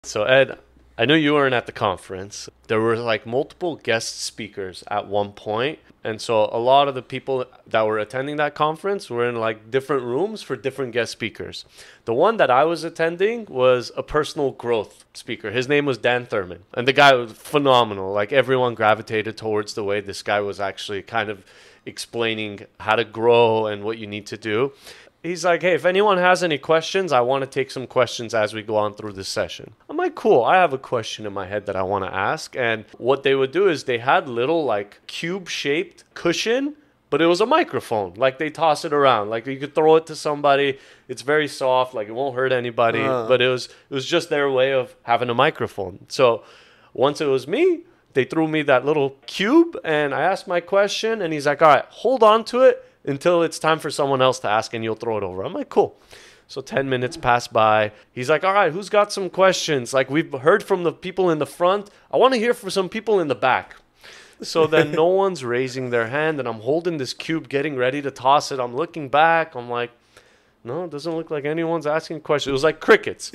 So Ed, I know you weren't at the conference. There were like multiple guest speakers at one point. And so a lot of the people that were attending that conference were in like different rooms for different guest speakers. The one that I was attending was a personal growth speaker. His name was Dan Thurman. And the guy was phenomenal. Like everyone gravitated towards the way this guy was actually kind of explaining how to grow and what you need to do. He's like, hey, if anyone has any questions, I want to take some questions as we go on through this session. I'm like, cool. I have a question in my head that I want to ask. And what they would do is they had little like cube-shaped cushion, but it was a microphone. Like they toss it around. Like you could throw it to somebody. It's very soft. Like it won't hurt anybody. But it was just their way of having a microphone. So once it was me, they threw me that little cube and I asked my question. And he's like, all right, hold on to it until it's time for someone else to ask and you'll throw it over. I'm like, cool. So 10 minutes pass by. He's like, all right, who's got some questions? Like we've heard from the people in the front. I want to hear from some people in the back. So then no one's raising their hand and I'm holding this cube, getting ready to toss it. I'm looking back. I'm like, no, it doesn't look like anyone's asking questions. It was like crickets.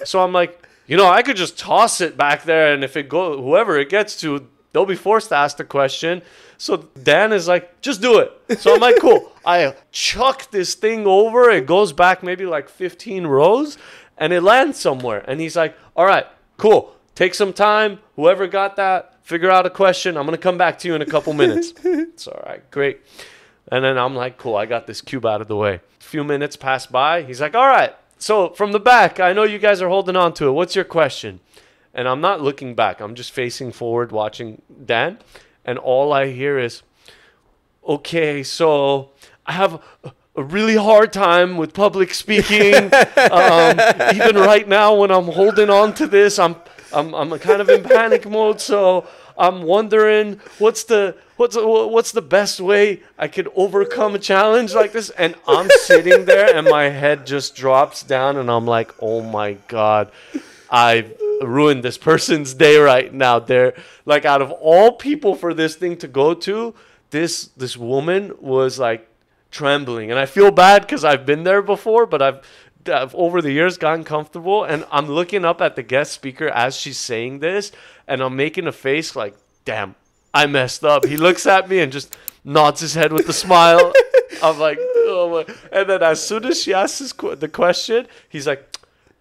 So I'm like, I could just toss it back there and if it goes, whoever it gets to, they'll be forced to ask the question. So Dan is like, just do it. So I'm like, cool. I chuck this thing over. It goes back maybe like 15 rows and it lands somewhere. And he's like, all right, cool. Take some time. Whoever got that, figure out a question. I'm going to come back to you in a couple minutes. It's all right. Great. And then I'm like, cool. I got this cube out of the way. A few minutes pass by. He's like, all right. So from the back, I know you guys are holding on to it. What's your question? And I'm not looking back. I'm just facing forward, watching Dan. And all I hear is, okay, so I have a really hard time with public speaking. Even right now when I'm holding on to this, I'm kind of in panic mode. So I'm wondering what's the best way I could overcome a challenge like this? And I'm sitting there and my head just drops down and I'm like, oh my God, I've ruined this person's day right now. They're like, out of all people for this thing to go to, this woman was like trembling. And I feel bad because I've been there before, but I've over the years gotten comfortable. And I'm looking up at the guest speaker as she's saying this, and I'm making a face like, damn, I messed up. He looks at me and just nods his head with a smile. I'm like, oh my. And then as soon as she asks the question, he's like,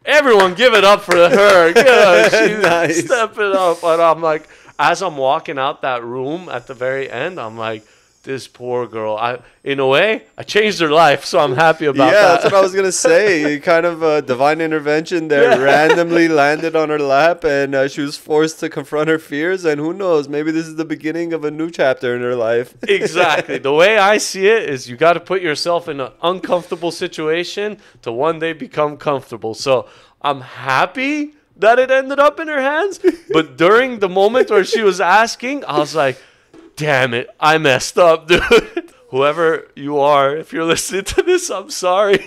everyone give it up for her. Yeah, she's Nice. stepping up. And I'm like, as I'm walking out that room at the very end, I'm like, this poor girl. In a way, I changed her life, so I'm happy about that. Yeah, that's what I was going to say. You kind of divine intervention there randomly landed on her lap, and she was forced to confront her fears. And who knows, maybe this is the beginning of a new chapter in her life. Exactly. The way I see it is you got to put yourself in an uncomfortable situation to one day become comfortable. So I'm happy that it ended up in her hands. But during the moment where she was asking, I was like, damn it, I messed up, dude. Whoever you are, if you're listening to this, I'm sorry.